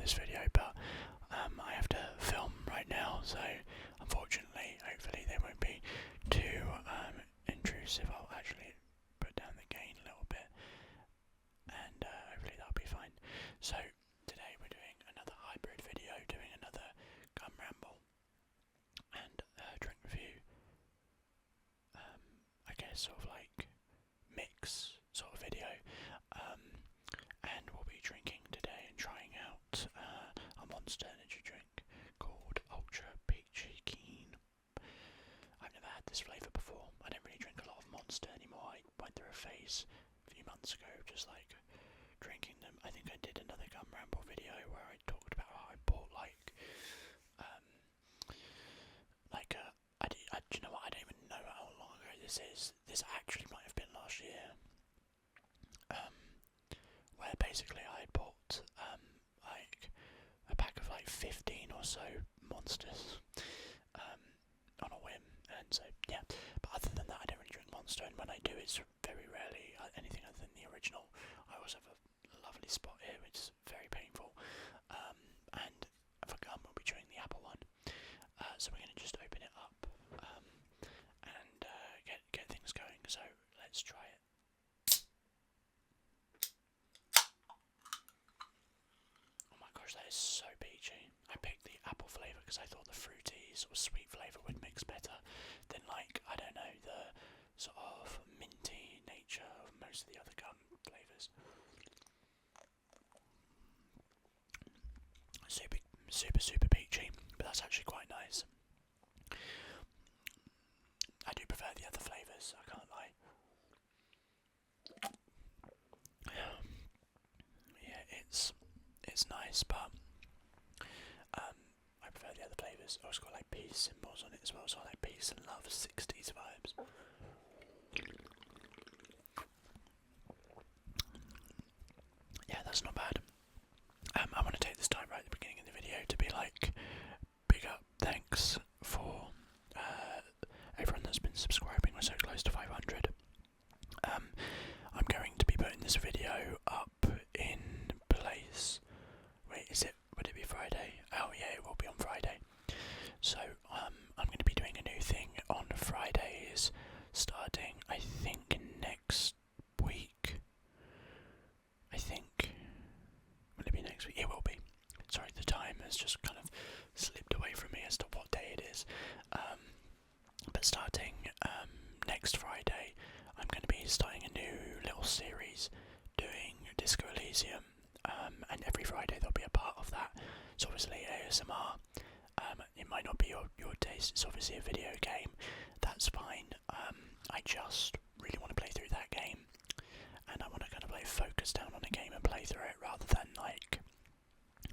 this video, but I have to film right now, so unfortunately, hopefully they won't be too intrusive. I'll actually put down the gain a little bit, and hopefully that'll be fine. So today we're doing another hybrid video, doing another gum ramble and drink review. I guess sort of like mix sort of video. And we'll be drinking today and trying out a Monster energy drink called Ultra Peachy Keen. I've never had this flavour before. I don't really drink a lot of Monster anymore. I went through a phase a few months ago just like drinking them. I think I did another gum ramble video where I talked about how I bought do you know what, I don't even know how long ago this is. This actually might have been last year. Where basically I bought like a pack of like 15 or so Monsters on a whim, and so yeah. But other than that, I don't really drink Monster, and when I do, it's very rarely anything other than the original. I also have a lovely spot here, which is very painful. And for gum, we'll be chewing the apple one. So we're going to just open it up and get things going. So let's try it. That is so peachy. I picked the apple flavour because I thought the fruity sort of sweet flavour would mix better than like, I don't know, the sort of minty nature of most of the other gum flavours. Super peachy, but that's actually quite nice. I do prefer the other flavours, I can't lie. Yeah, it's nice, but I prefer the other flavours. Oh, it's got like peace symbols on it as well, so I like peace and love 60s vibes. Yeah, that's not bad. I want to take this time right at the beginning of the video to be like, big up, thanks for everyone that's been subscribing. We're so close to 500. I'm going to be putting this video up in place. Wait, would it be Friday? Oh yeah, it will be on Friday. So I'm going to be doing a new thing on Fridays, starting I think next week. Will it be next week? It will be. Sorry, the time has just kind of slipped away from me as to what day it is. But starting next Friday, I'm going to be starting a new little series doing Disco Elysium. And every Friday there'll be a part of that. It's obviously ASMR. It might not be your taste. It's obviously a video game. That's fine. I just really want to play through that game, and I want to kind of like focus down on a game and play through it rather than like,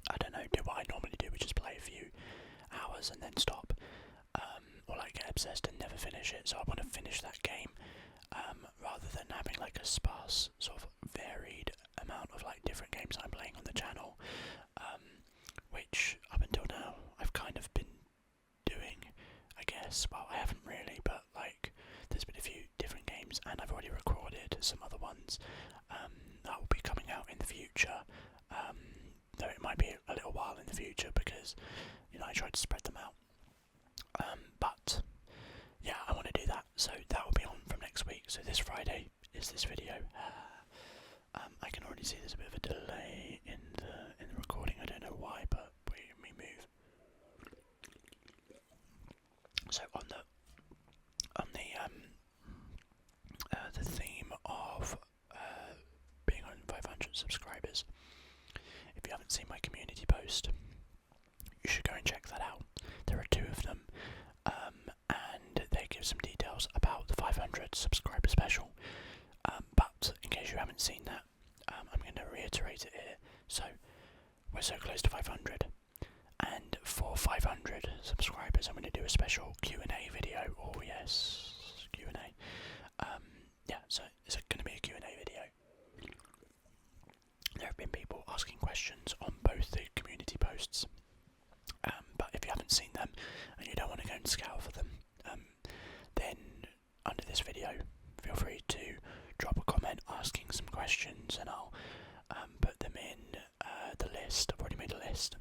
I don't know, do what I normally do, which is play a few hours and then stop, or like get obsessed and never finish it. So I want to finish that game rather than having like a sparse sort of varied amount of like different games I'm playing on the channel, which up until now I've kind of been doing, I guess. Well, I haven't really, but like there's been a few different games, and I've already recorded some other ones that will be coming out in the future, though it might be a little while in the future because, you know, I tried to spread them out. But yeah, I want to do that, so that will be on from next week. So this Friday is this video. I can already see there's a bit of a delay in the recording. I don't know why, but we move. So on the theme of being on 500 subscribers, if you haven't seen my community post, you should go and check that out. There are 2 of them, and they give some details about the 500 subscriber special. But in case you haven't seen that, I'm going to reiterate it here. So we're so close to 500, and for 500 subscribers, I'm going to do a special Q&A video. Oh yes, Q&A. Yeah, so it's going to be a Q&A video. There have been people asking questions on both the community posts, but if you haven't seen them and you don't want to go and scour for them, then under this video, feel free to drop a comment asking some questions, and I'll put them in the list. I've already made a list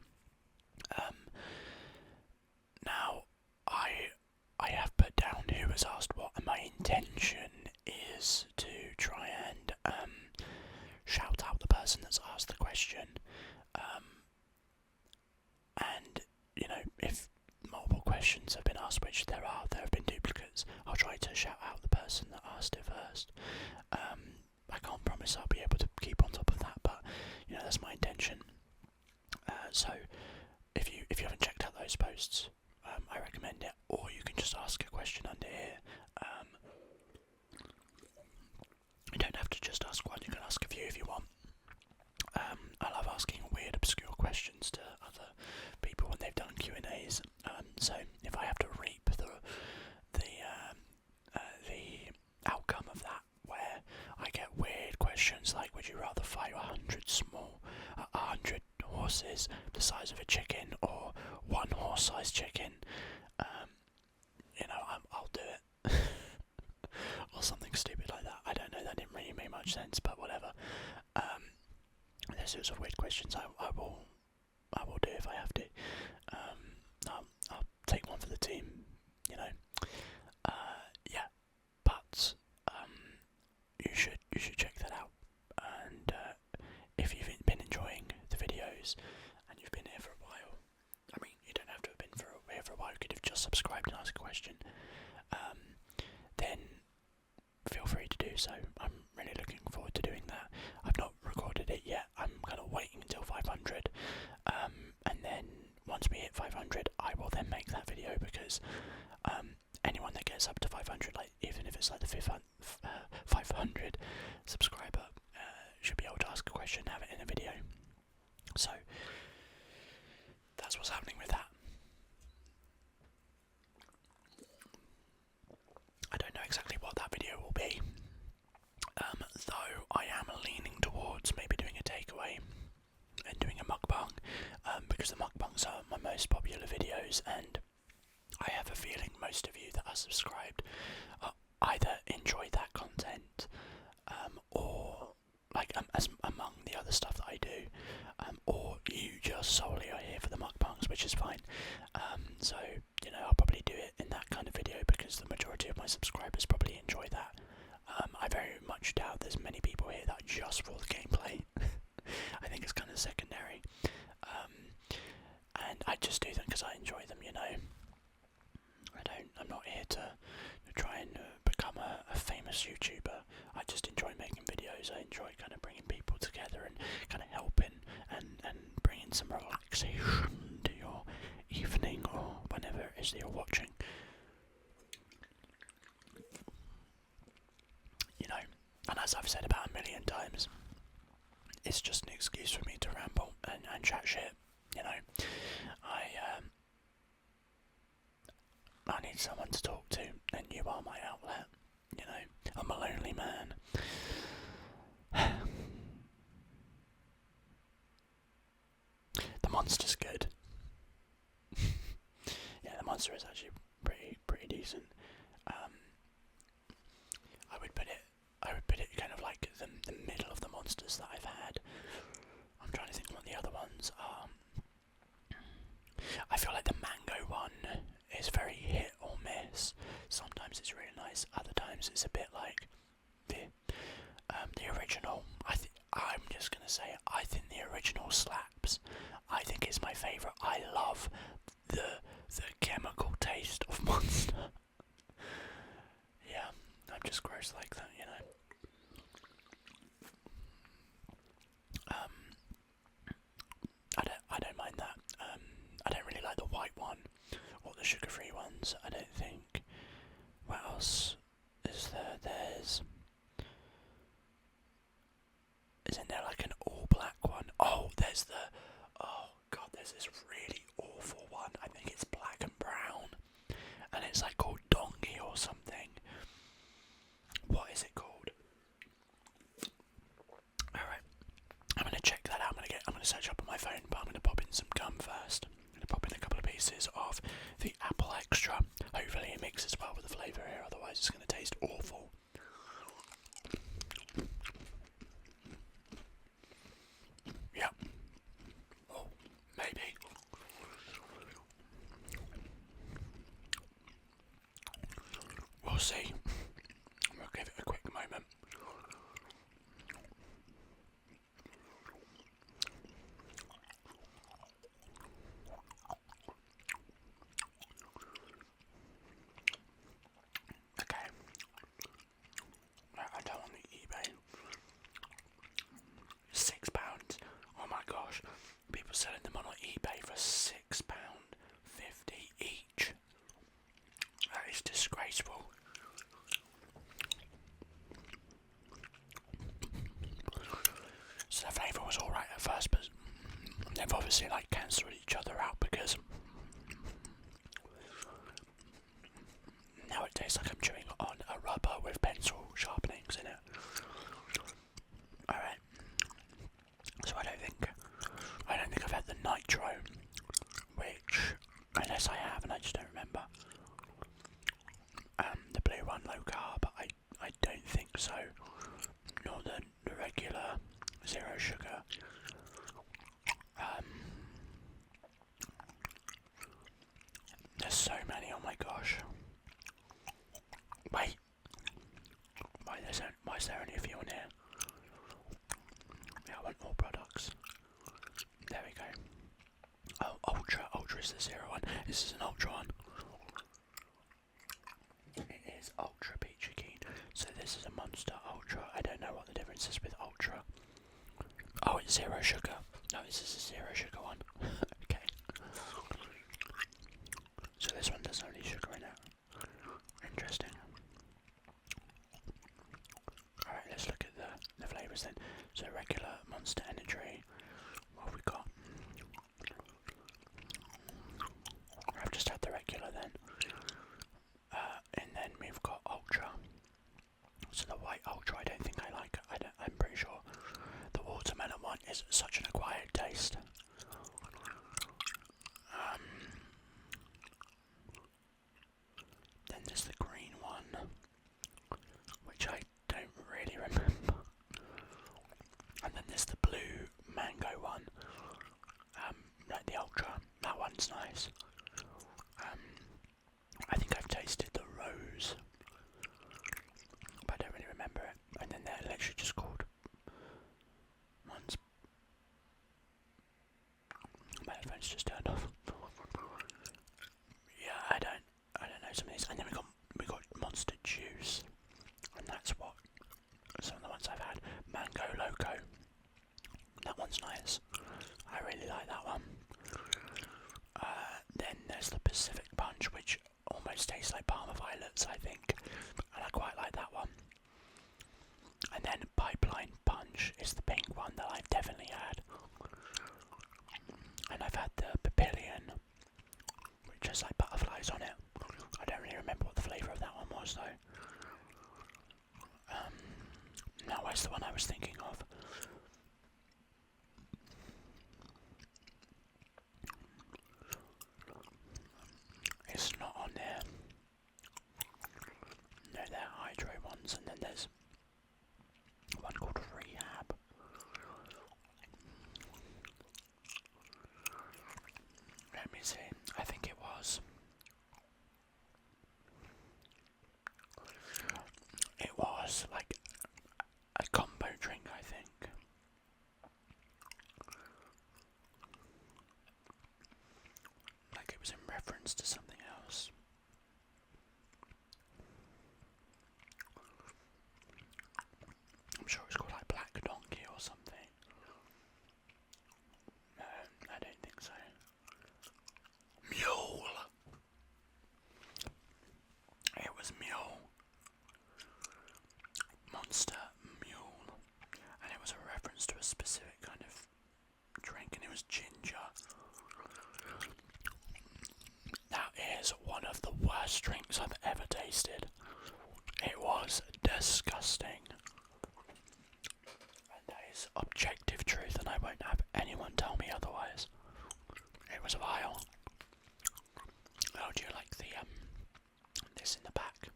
have put down who has asked what, and my intention is to try and shout out the person that's asked the question. And, you know, if multiple questions have been asked, which there have been duplicates, I'll try to shout out the person that asked it first. I can't promise I'll be able to keep on top of that, but, you know, that's my intention. So, if you haven't checked out those posts, I recommend it, or you can just ask a question under here. You don't have to just ask one, you can ask a few if you want. I love asking weird, obscure questions to other people when they've done Q&As. So if I have to reap the outcome of that, where I get weird questions like, would you rather fight 100 horses the size of a chicken, or one horse-sized chicken? You know, I'll do it. Or something stupid like that. I don't know, that didn't really make much sense, but whatever. Those sorts of weird questions I will do if I have to. I'll take one for the team, you know. Yeah, but you should check that out. And if you've been enjoying the videos and you've been here for a while, I mean, you don't have to have been here for a while. You could have just subscribed and asked a question. Then feel free to do so. I'm really looking forward to doing that. I've not recorded it yet. I'm kind of waiting until 500, and then once we hit 500, I will then make that video, because anyone that gets up to 500, like even if it's like the 500 subscriber, should be able to ask a question, have it in a video. So that's what's happening with that. I don't know exactly what that video will be, though I am leaning towards maybe doing a takeaway and doing a mukbang, because the mukbangs are my most popular videos, and I have a feeling most of you that are subscribed either enjoy that content, or like as among the other stuff that I do, or you just solely are here for the mukbangs, which is fine. So, you know, I'll probably do it in that kind of video, because the majority of my subscribers probably enjoy that. I very much doubt there's many people here that are just for the gameplay. I think it's kind of secondary. And I just do them because I enjoy them, you know. I'm not here to try and become a famous YouTuber. I just enjoy making videos. I enjoy kind of bringing people together and kind of helping and bringing some relaxation to your evening or whenever it is that you're watching. You know, and as I've said about a million times, it's just an excuse for me to ramble and chat shit, you know. I need someone to talk to, and you are my outlet, you know. I'm a lonely man. The monster's good. Yeah, the monster is actually pretty decent. I would put it kind of like the middle of the monsters that I've had. I'm trying to think what the other ones are. I feel like the mango one is very hit or miss. Sometimes it's really nice, other times it's a bit like the original. I'm just gonna say, I think the original slaps. I think it's my favourite. I love the chemical taste of Monster. Yeah, I'm just gross like that, you know. I don't mind that. I don't really like the white one or the sugar-free ones. I don't think. What else is there? Isn't there like an all-black one? Oh god, there's this really awful one. I think it's black and brown, and it's like called Donkey or something. What is it called? Alright, I'm gonna check that out. I'm gonna search up on my phone, but I'm gonna pop in some gum first. I'm gonna pop in a couple of pieces of the apple extra. Hopefully it mixes well with the flavour here, otherwise it's gonna taste awful. Yeah. Oh, maybe. We'll see. We'll give it a quick moment. Okay. I don't want the eBay. £6. Oh my gosh. People selling them on eBay for £6.50 each. That is disgraceful. So the flavour was alright at first, but they've obviously like cancelled each other out because now it tastes like I'm chewing on a rubber with pencil sharpenings in it. Alright. So I don't think I've had the nitro, which, unless I have and I just don't remember. The blue one, low carb, I don't think so. Nor the regular zero sugar. There's so many, oh my gosh. Wait. Why is there only a few on here? Yeah, I want more products. There we go. Oh, Ultra. Ultra is the zero one. This is an Ultra one. It is Ultra Peachy Keen. So this is a Monster Ultra. I don't know what the difference is with Ultra. Oh, it's zero sugar. No, this is a zero sugar one. Okay. So this one doesn't have any sugar in it. Interesting. Alright, let's look at the flavours then. So regular Monster Energy. What have we got? I've just had the regular then. And then we've got Ultra. So the white Ultra I don't think I like. I'm pretty sure the watermelon one is such an acquired taste. Then there's the green one, which I don't really remember. And then there's the blue mango one, like the Ultra. That one's nice. I think I've tasted the rose, but I don't really remember it. And then they're literally just called ones. My headphones just turned off. Yeah, I don't know some of these. And then we got Monster Juice, and that's what some of the ones I've had. Mango Loco. That one's nice. I really like that one. Then there's the Pacific Punch, which almost tastes like Parma Violets, I think, and I quite like that one. And then Pipeline Punch is the pink one that I've definitely had. And I've had the Papillion, which has like butterflies on it. I don't really remember what the flavour of that one was though. Now where's the one I was thinking of? It's not on there. No, they're hydro ones, and then there's one called Rehab. Let me see. I think it was. It was like a combo drink, I think. Like it was in reference to something else. I'm sure it's called like Black Donkey or something. No, I don't think so. Mule! It was Mule. Monster Mule. And it was a reference to a specific kind of drink, and it was ginger. That is one of the worst drinks I've ever tasted. It was disgusting. And that is objective truth, and I won't have anyone tell me otherwise. It was vile. Oh, do you like the this in the back?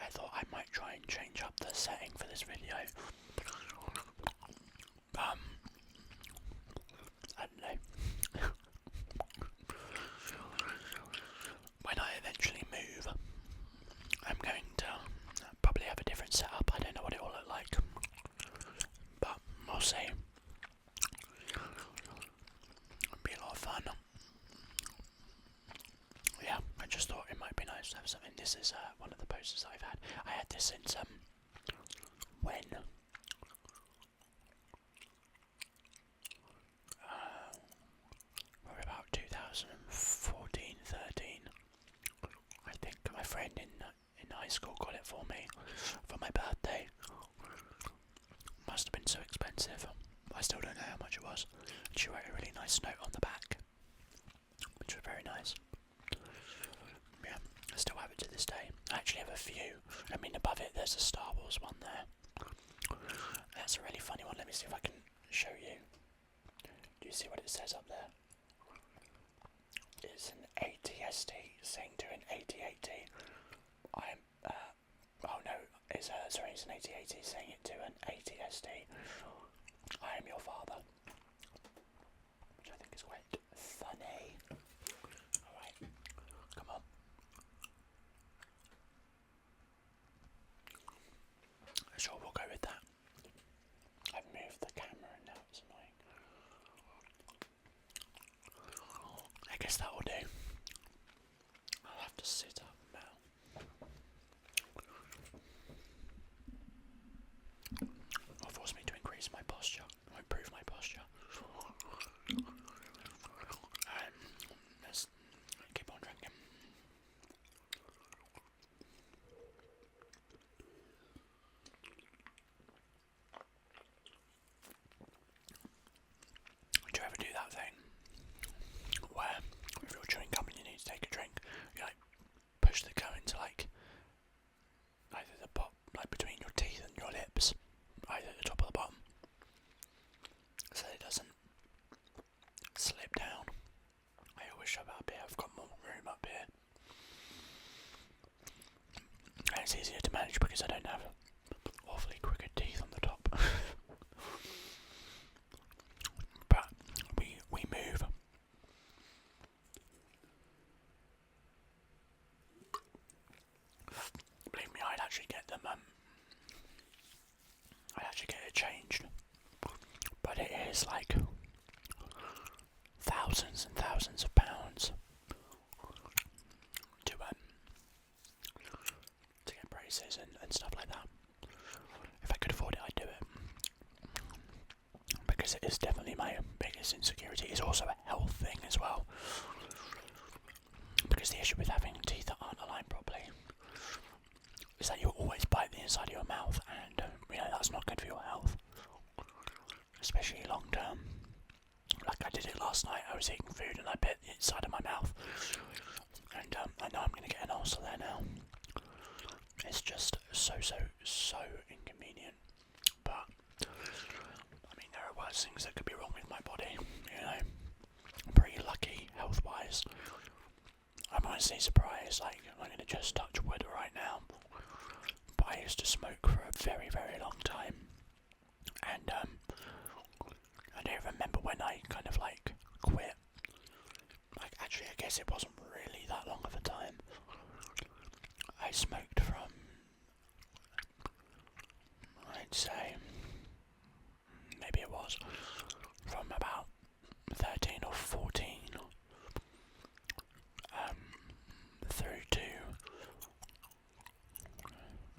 I thought I might try and change up the setting for this video. I don't know. When I eventually move, this is one of the posters that I've had. I had this since when probably about 2014, 13. I think my friend in high school got it for me for my birthday. Must have been so expensive. I still don't know how much it was. She wrote a really nice note on the back, which was very nice. Yeah, I still have it to this day. I actually have a few. I mean, above it there's a Star Wars one there. That's a really funny one. Let me see if I can show you. Do you see what it says up there? It's an ATST saying to an AT-AT. I'm, oh no, it's an AT-AT saying it to an ATST. I am your father. Which I think is quite funny. Alright, come on. Sure, we'll go with that. I've moved the camera and now it's annoying. I guess that will do. I'll have to sit up now. It'll force me to increase my posture, or improve my posture. Let's keep on drinking. Do you ever do that thing where if you're chewing gum and you need to take a drink, you like push the gum into like either the bottom, like between your teeth and your lips, either the top or the bottom, so it doesn't slip down. I always shove it up here. I've got more room up here, and it's easier to manage because I don't have awfully crooked teeth on the top. But we move. Believe me, I'd actually get them. I'd actually get it changed, but it is like thousands and thousands of pounds to get braces and stuff like that. If I could afford it, I'd do it, because it is definitely my biggest insecurity. It's also a health thing as well, because the issue with having teeth that aren't aligned properly is that you always bite the inside of your mouth, and that's not good for your health, especially long term. Like I did it last night. I was eating food and I bit the inside of my mouth, and I know I'm going to get an ulcer there now. It's just so inconvenient. But I mean, there are worse things that could be wrong with my body. I'm pretty lucky health-wise. I'm honestly surprised. Like, I'm going to just touch wood right now, but I used to smoke for a very long time, and I don't remember when I kind of like quit. Like, actually, I guess it wasn't really that long of a time. I smoked from, I'd say, maybe it was from about 13 or 14 through to,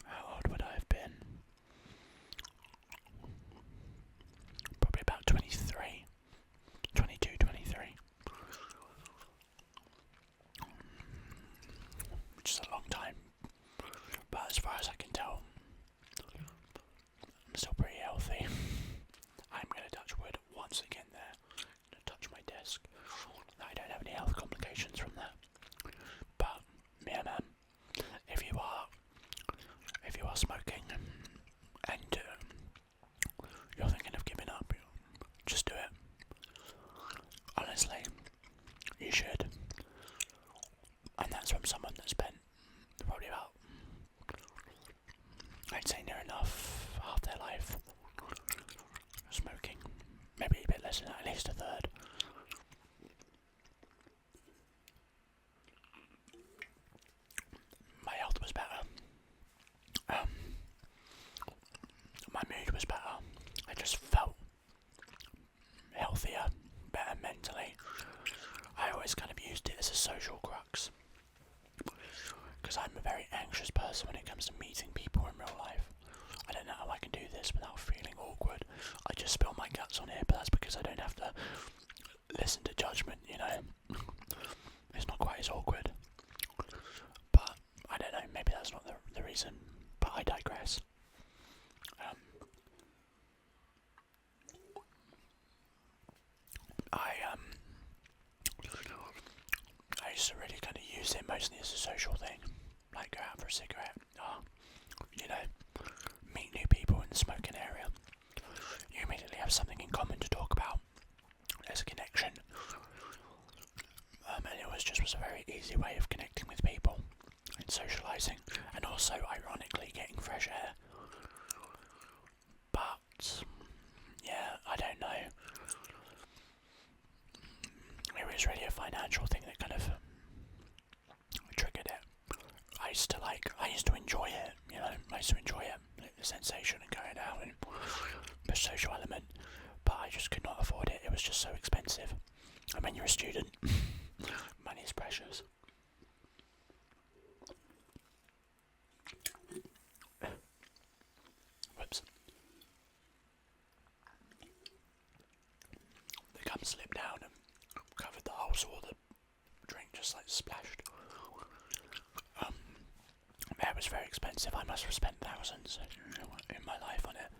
how old would I have been? Probably about 23, 22, 23. Which is a long time, but as far as I can tell, I'm still pretty healthy. I'm going to touch wood once again there. I'm going to touch my desk. I don't have any health complications from that. But, yeah man, if you are smoking and you're thinking of giving up, just do it. Honestly, you should. And that's from someone that spent probably about, I'd say near enough half their life smoking. Maybe a bit less than that, at least a third. My health was better. I don't have to listen to judgment, you know. It's not quite as awkward. But I don't know, maybe that's not the reason, but I digress. I used to really kind of use it mostly as a social thing, like go out for a cigarette, you know, meet new people in the smoking area. You immediately have something in common to talk about. There's a connection, and it was a very easy way of connecting with people and socialising, and also ironically getting fresh air. But yeah, I don't know. It was really a financial thing that kind of triggered it. I used to enjoy it, you know, the sensation of going out and the social element, but I just could not afford it. It was just so expensive. And when you're a student, money is precious. Whoops. The gum slipped down and covered the hole, so all the drink just like splashed. It was very expensive. I must have spent thousands in my life on it,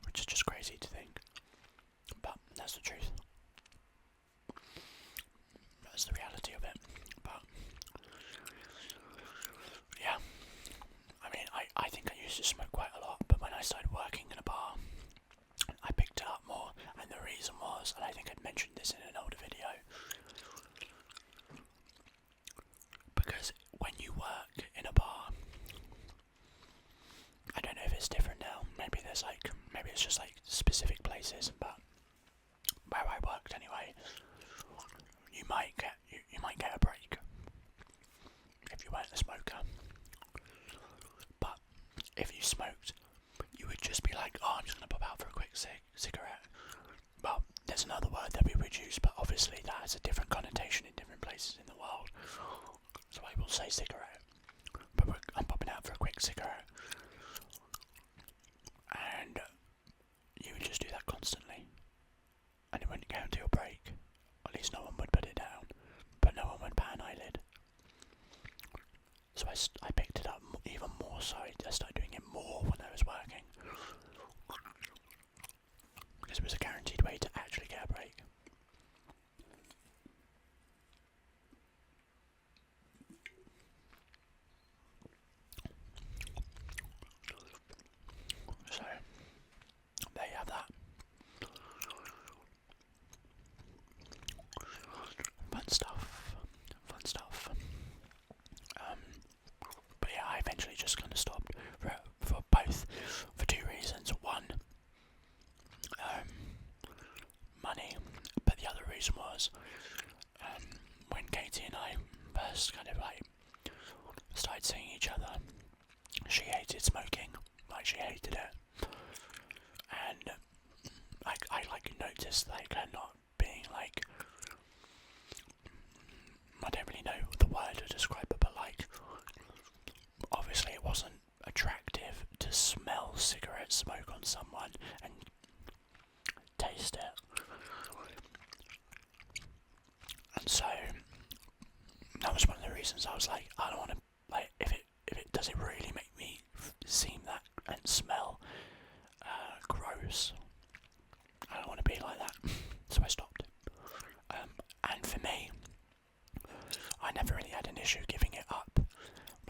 which is just crazy to think, but that's the truth. That's the reality of it. But yeah, I mean, I think I used to smoke quite a lot, but when I started working in a bar, I picked it up more, and the reason was, and I think I'd mentioned this in an older video, because when you work in a bar, I don't know if it's different now, maybe it's just like specific places, but where I worked anyway, you might get a break if you weren't a smoker. But if you smoked, you would just be like, oh, I'm just going to pop out for a quick cigarette. Well, there's another word that we would use, but obviously that has a different connotation in different places in the world. So I will say cigarette, but I'm popping out for a quick cigarette. And you would just do that constantly. And it wouldn't count to your break. At least no one would put it down, but no one would bat an eyelid. So I picked it up even more, so I started doing it more when I was working, because it was a guaranteed way to actually get a break. So there you have that. Fun stuff. But yeah, I eventually just kind of stopped for two reasons. One, money, but the other reason was when Katie and I first kind of like started seeing each other, she hated smoking, like she hated it, and I like noticed like her not being like, I don't really know the word to describe it, but like obviously it wasn't attractive to smell cigarette smoke on someone and taste it. And so that was one of the reasons I was like, I don't want to, like, if it does it really make me seem that and smell gross, I don't want to be like that. So I stopped. And for me, I never really had an issue giving it up.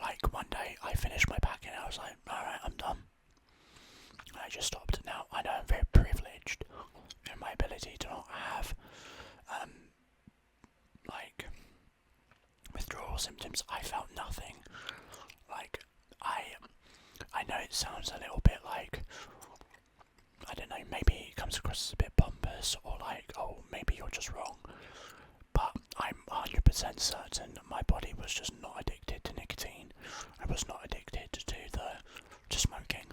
Like one day I finished my pack and I was like, alright, I'm done. And I just stopped. Now I know I'm very privileged in my ability to not have like withdrawal symptoms. I felt nothing. Like I know it sounds a little bit like, I don't know, maybe it comes across as a bit pompous or like, oh, maybe you're just wrong. But I'm 100% certain my body was just not addicted to nicotine. I was not addicted to smoking,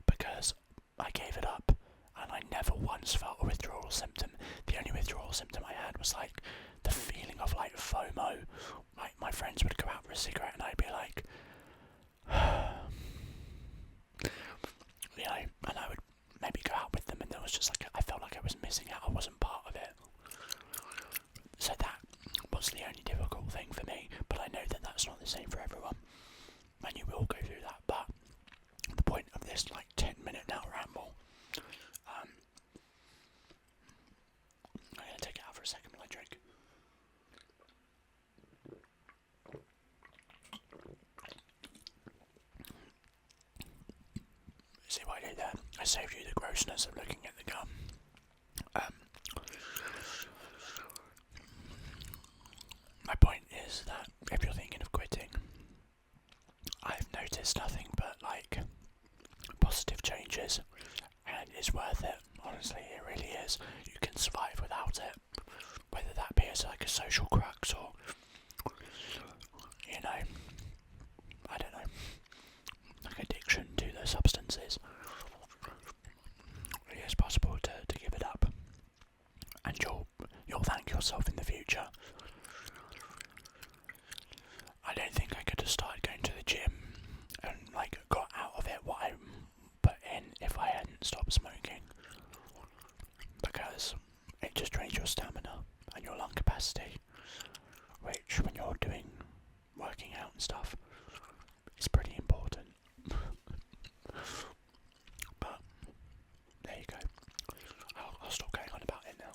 because I gave it up and I never once felt a withdrawal symptom. The only withdrawal symptom I had was like the feeling of like FOMO. Like my friends would go out for a cigarette and I'd be like, you know, and I would maybe go out with them and there was just like, I felt like I was missing see what I did there. I saved you the grossness of looking at the gum. My point is that if you're thinking of quitting, I've noticed nothing but like positive changes, and it's worth it. Honestly, it really is. You can survive without it, whether that be as like a social crux or, you know, I don't know, like addiction to the substances. It is possible to give it up, and you'll thank yourself in the future. I don't think I could have started going to the gym and like got out of it what I put in if I hadn't stopped smoking, because it just drains your stamina and your lung capacity, which when you're doing working out and stuff is pretty important. But there you go. I'll stop going on about it now.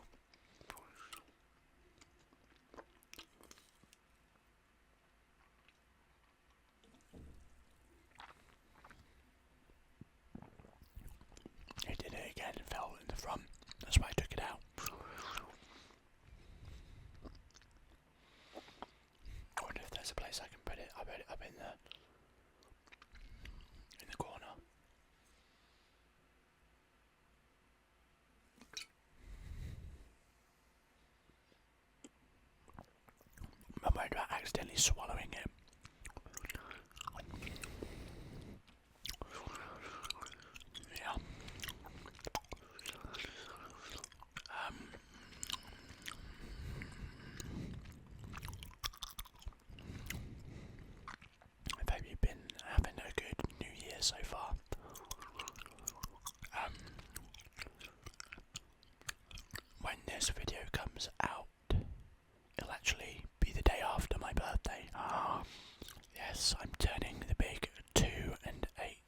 It did it again and fell in the front. That's why I took it out. I wonder if there's a place I can put it. I put it up in the corner. I'm worried about accidentally swallowing it. Yeah. Have you been having a good New Year so far? When this video comes out, it'll actually be the day after my birthday. Yes, I'm turning the big 2 and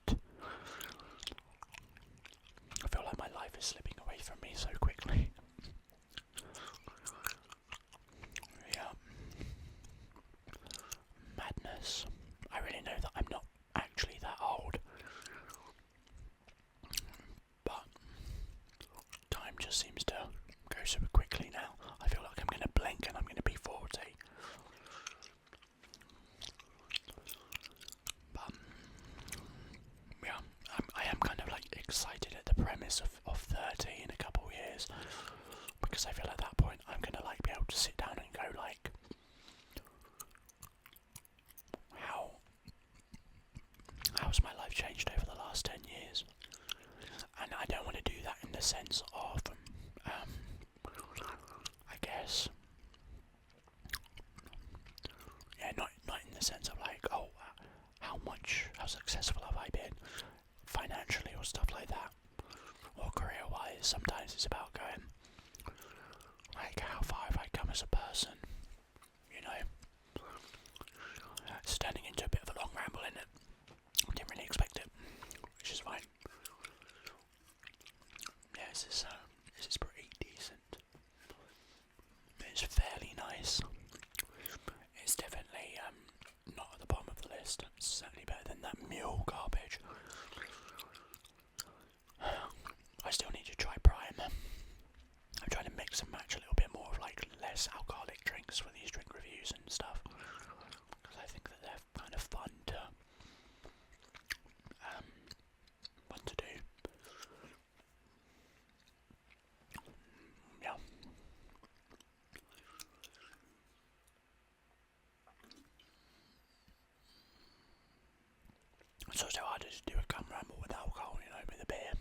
8. I feel like my life is slipping away from me so quickly. Yeah. Madness. I really know that I'm not actually that old. But time just seems to go super quickly now. I feel like I'm going to blink and I'm going to be 40. But yeah, I am kind of like excited at the premise of 30 in a couple of years, because I feel at that point I'm going to like be able to sit down and go like, how's my life changed over the last 10 years? And I don't want to do that in the sense of, I guess, yeah, not in the sense of like, oh, how successful have I been financially or stuff like that, or career-wise. Sometimes it's about going, like, how far have I come as a person, you know? It's turning into a bit of a long ramble, isn't it? I didn't really expect it, which is fine. Yeah, this is pretty decent. It's fairly nice. It's definitely not at the bottom of the list. It's certainly better than that mule garbage. I still need to try Prime. I'm trying to mix and match a little bit more of like less alcoholic drinks for these drink reviews and stuff, because I think that they're kind of fun to do. Yeah. It's also harder to do a gum ramble with alcohol, you know, with a beer.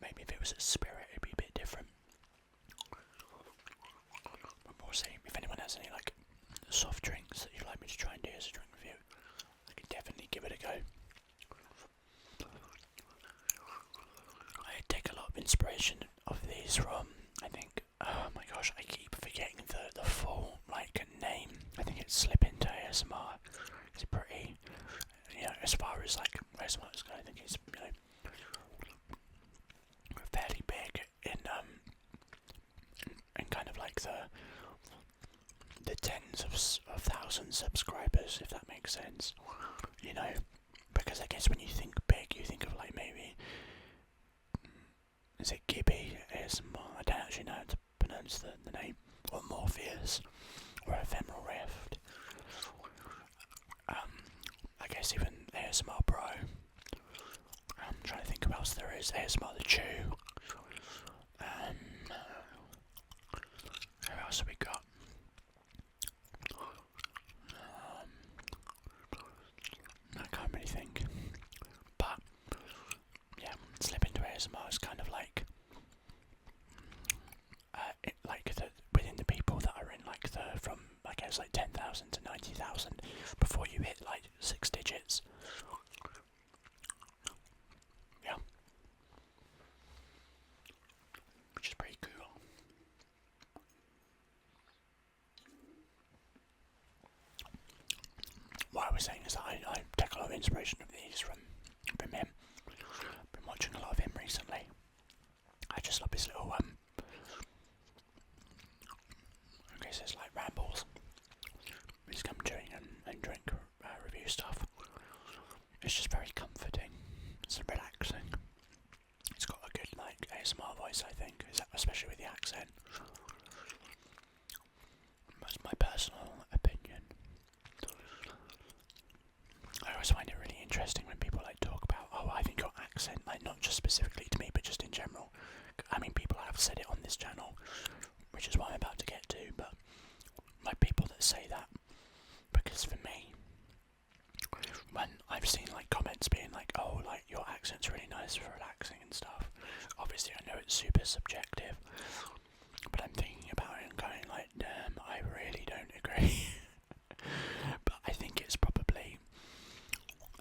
Maybe if it was a spirit, it'd be a bit different. But we'll see. If anyone has any like soft drinks that you'd like me to try and do as a drink review, I could definitely give it a go. I take a lot of inspiration of these from, I think, oh my gosh, I keep forgetting the full like name. I think it's Slip Into ASMR. It's pretty, you know, as far as like ASMR is going, I think it's, you know, fairly big in kind of like the tens of thousands subscribers, if that makes sense, you know, because I guess when you think big, you think of like maybe, is it Gibby ASMR? I don't actually know how to pronounce the name, or Morpheus, or Ephemeral Rift. I guess even ASMR Pro. I'm trying to think of what else there is. ASMR The Chew. Who else have we got? I can't really think. But yeah, slip into ASMR is kind of like within the people that are in like the from I guess like 10,000 to 90,000 before you hit like 6 digits. Yeah, which is pretty cool. What I was saying is that I take a lot of inspiration of these from him. Been watching a lot of him recently. I just love his little I guess it's like rambles. He's come chewing and drink review stuff. It's just very comforting. It's relaxing. It's got a good like ASMR voice, I think, especially with the accent. That's my personal opinion. I always find it really interesting when people like talk about, oh, I think your accent, like not just specifically to me, but just in general. I mean, people have said it on this channel, which is what I'm about to get to, but like people that say that, because for me, when I've seen like comments being like, oh, like your accent's really nice for relaxing and stuff, obviously I know it's super subjective, but I'm thinking about it and going like, damn, I really don't agree. But I think it's probably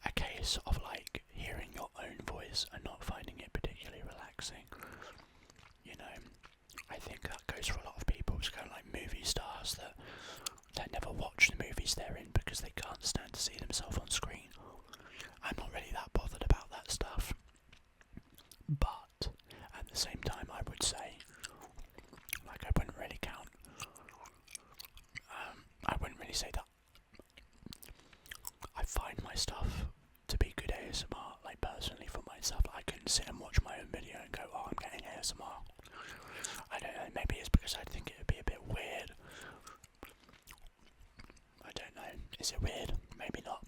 a case of like hearing your own voice and not finding it particularly relaxing. You know, I think that goes for a lot of people. It's kind of like movie stars that never watch the movies they're in because they can't stand to see themselves on screen. I'm not really that bothered about that stuff, but at the same time I would say, like, I wouldn't really count, I wouldn't really say that I find my stuff to be good ASMR, like personally for myself. I couldn't sit and watch my own video and go, oh, I'm getting ASMR. I don't know, maybe it's because I think it would be a bit weird. I don't know, is it weird? Maybe not.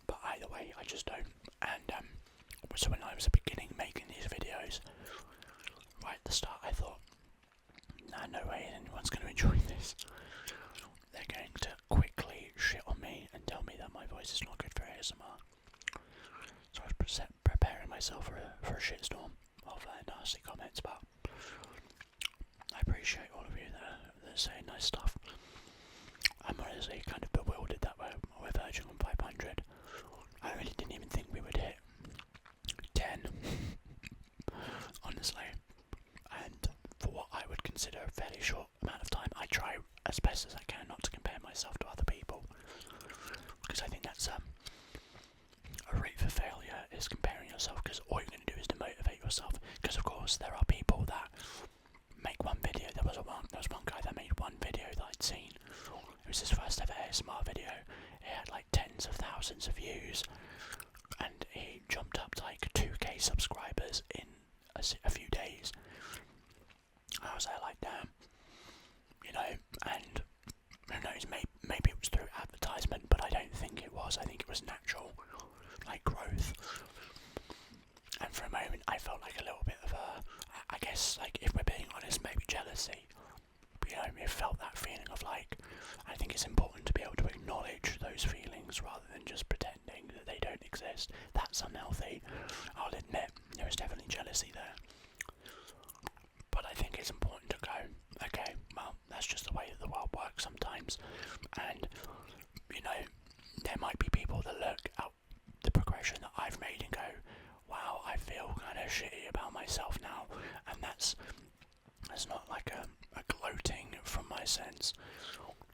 But either way, I just don't. And so when I was beginning making these videos, right at the start I thought, nah, no way anyone's going to enjoy this. They're going to quickly shit on me and tell me that my voice is not good for ASMR. So I was preparing myself for a shitstorm of nasty comments, but I appreciate all of you that say nice stuff. I'm honestly kind of bewildered that we're verging on 500. I really didn't even think we would hit 10, honestly. And for what I would consider a fairly short amount of time, I try as best as I can not to compare myself to other people, because I think that's a rate for failure, is comparing yourself, because all you're going to do is demotivate yourself. Because of course there are people that make one video. There was one guy that made one video that I'd seen. It was his first ever ASMR video. It had like tens of thousands of views, and he jumped up to like 2k subscribers in a few days. I was there like, damn, you know. And who knows, maybe it was through advertisement, but I don't think it was. I think it was natural, like, growth. And for a moment I felt like a little bit of I guess, like, if we're being honest, maybe jealousy. You know, it felt that feeling of like, I think it's important to be able to acknowledge those feelings rather than just pretending that they don't exist. That's unhealthy. I'll admit, there is definitely jealousy there. But I think it's important to go, okay, well, that's just the way that the world works sometimes. And, you know, there might be people that look at the progression that I've made and go, wow, I feel kind of shitty about myself now. And that's not like a gloating from my sense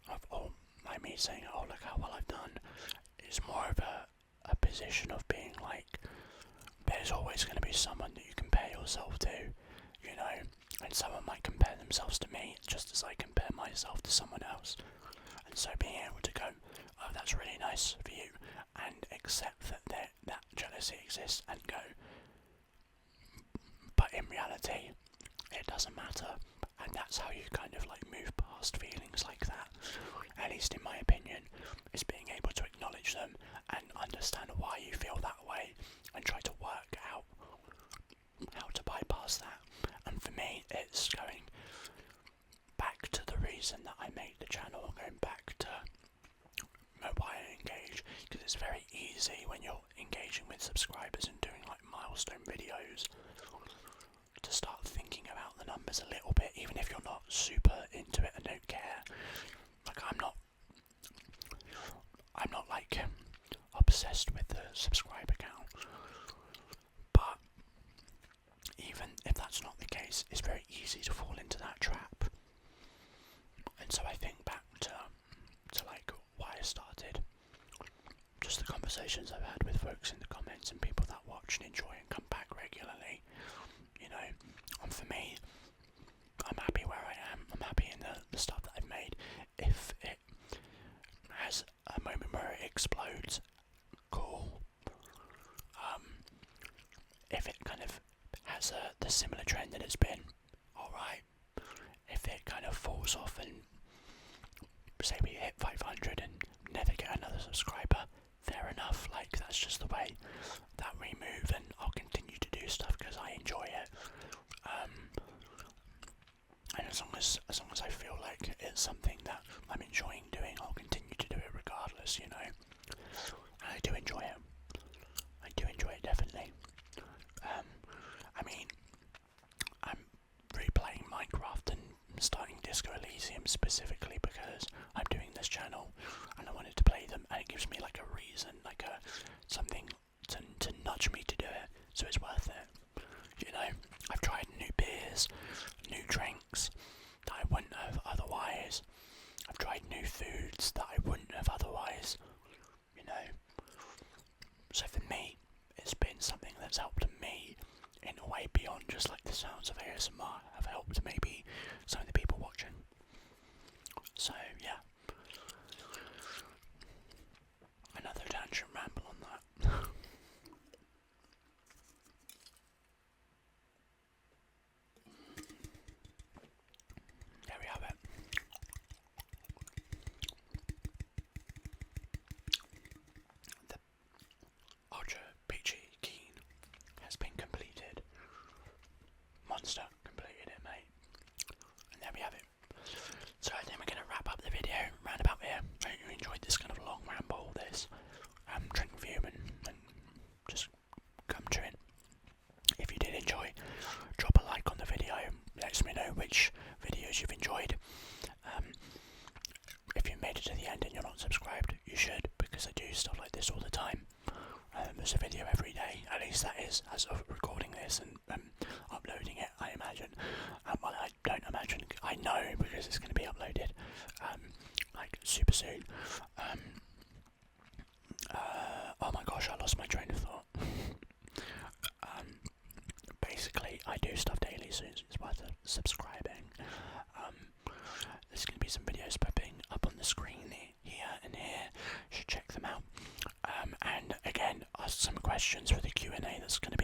of, oh, like me saying, oh, look how well I've done. It's more of a position of being like, there's always going to be someone that you compare yourself to, you know, and someone might compare themselves to me just as I compare myself to someone else. And so being able to go, oh, that's really nice for you, and accept that that ridiculous it exists and go, but in reality it doesn't matter, and that's how you kind of like move past feelings like that, at least in my opinion, is being able to acknowledge them and understand why you feel that way and try to work out how to bypass that. And for me, it's going back to the reason that I made the channel, going back to why I engage, because it's very easy when you're engaging with subscribers and doing like milestone videos to start thinking about the numbers a little bit, even if you're not super into it and don't care. Like I'm not like obsessed with the subscriber count, but even if that's not the case, it's very easy to fall into that trap. And so I think back to like why I started, just the conversations I've had with folks in the comments and people that watch and enjoy and come back regularly, you know. And for me, I'm happy where I am. I'm happy in the stuff that I've made. If it has a moment where it explodes, cool. If it kind of has the similar trend that it's been, alright. If it kind of falls off and say we hit 500 and never get another subscriber, fair enough. Like that's just the way that we move, and I'll continue to do stuff because I enjoy it. And as long as I feel like it's something that I'm enjoying doing, I'll continue to do it regardless, you know. And I do enjoy it. I do enjoy it, definitely. I mean, I'm replaying Minecraft and starting Disco Elysium specifically because I'm doing this channel and I wanted to play them, and it gives me like a reason, like something to nudge me to do it, so it's worth it. You know, I've tried new beers, new drinks that I wouldn't have otherwise. I've tried new foods that I wouldn't have otherwise, you know. So for me, it's been something that's helped me in a way beyond just like the sounds of ASMR have helped maybe some of the people watching. So yeah, another tangent ramble on that. There we have it. The Ultra Peachy Keen has been completed. Monster completed it, mate. And there we have it. So I think we're going to wrap up the video round about here. I hope you enjoyed this kind of long ramble, this drink review, and just come to it. If you did enjoy, drop a like on the video. Let me know which videos you've enjoyed. If you've made it to the end and you're not subscribed, you should, because I do stuff like this all the time. There's a video every day, at least that is as of recording this and uploading it, I imagine. Well, I don't imagine, I know, because it's going to be uploaded like super soon. Oh my gosh, I lost my train of thought. Basically, I do stuff daily, so it's worth subscribing. There's going to be some videos popping up on the screen here and here. You should check them out. And again, ask some questions for the Q&A that's going to